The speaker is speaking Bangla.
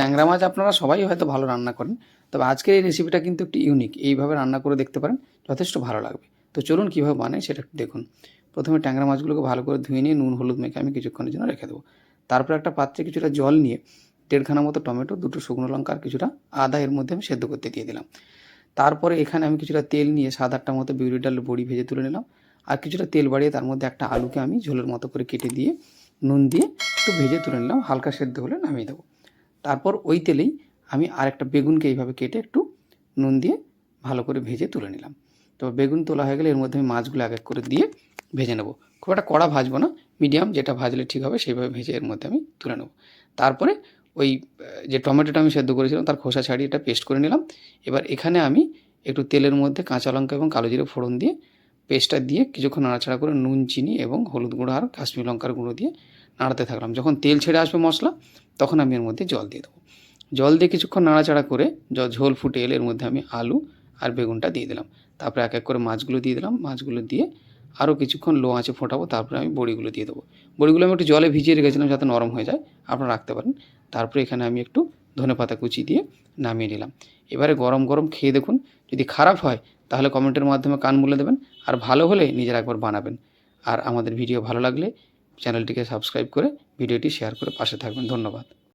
ট্যাংরা মাছ আপনারা সবাই হয়তো ভালো রান্না করেন, তবে আজকের এই রেসিপিটা কিন্তু একটু ইউনিক। এইভাবে রান্না করে দেখতে পারেন, যথেষ্ট ভালো লাগবে। তো চলুন কীভাবে বানাই সেটা একটু দেখুন। প্রথমে ট্যাংরা মাছগুলোকে ভালো করে ধুয়ে নিয়ে নুন হলুদ মেখে আমি কিছুক্ষণের জন্য রেখে দেবো। তারপর একটা পাত্রে কিছুটা জল নিয়ে 1.5 খানা মতো টমেটো, 2টো শুকনো লঙ্কা আর কিছুটা আদা এর মধ্যে আমি সেদ্ধ করতে দিয়ে দিলাম। তারপরে এখানে আমি কিছুটা তেল নিয়ে 7-8টা মতো বিউলির ডাল বড়ি ভেজে তুলে নিলাম। আর কিছুটা তেল বাড়িয়ে তার মধ্যে একটা আলুকে আমি ঝোলের মতো করে কেটে দিয়ে নুন দিয়ে একটু ভেজে তুলে নিলাম, হালকা সেদ্ধ হলে নামিয়ে দেবো। তারপর ওই তেলেই আমি আরেকটা বেগুনকে এইভাবে কেটে একটু নুন দিয়ে ভালো করে ভেজে তুলে নিলাম। তো বেগুন তোলা হয়ে গেলে এর মধ্যে আমি মাছগুলো এক এক করে দিয়ে ভেজে নেব। খুব একটা কড়া ভাজবো না, মিডিয়াম যেটা ভাজলে ঠিক হবে সেইভাবে ভেজে এর মধ্যে আমি তুলে নেব। তারপরে ওই যে টমেটোটা আমি সেদ্ধ করেছিলাম তার খোসা ছাড়িয়ে এটা পেস্ট করে নিলাম। এবার এখানে আমি একটু তেলের মধ্যে কাঁচা লঙ্কা এবং কালো জিরে ফোড়ন দিয়ে পেস্টটা দিয়ে কিছুক্ষণ নাড়াচাড়া করে নুন, চিনি এবং হলুদ গুঁড়ো আর কাশ্মীরি লঙ্কার গুঁড়ো দিয়ে নাড়াতে থাকলাম। যখন তেল ছেড়ে আসবে মশলা, তখন আমি এর মধ্যে জল দিয়ে দেবো। জল দিয়ে কিছুক্ষণ নাড়াচাড়া করে ঝোল ফুটে এলে এর মধ্যে আমি আলু আর বেগুনটা দিয়ে দিলাম। তারপরে এক এক করে মাছগুলো দিয়ে দিলাম। মাছগুলো দিয়ে আরও কিছুক্ষণ লো আঁচে ফোটাবো। তারপরে আমি বড়িগুলো দিয়ে দেবো। বড়িগুলো আমি একটু জলে ভিজিয়ে রেখেছিলাম যাতে নরম হয়ে যায়, আপনারা রাখতে পারেন। তারপরে এখানে আমি একটু ধনেপাতা কুচি দিয়ে নামিয়ে নিলাম। এবারে গরম গরম খেয়ে দেখুন, যদি খারাপ হয় তাহলে কমেন্টের মাধ্যমে কান মুলে দেবেন, আর ভালো হলে নিজেরা একবার বানাবেন। আর আমাদের ভিডিও ভালো লাগলে চ্যানেলটিকে সাবস্ক্রাইব করে ভিডিওটি শেয়ার করে পাশে থাকবেন। ধন্যবাদ।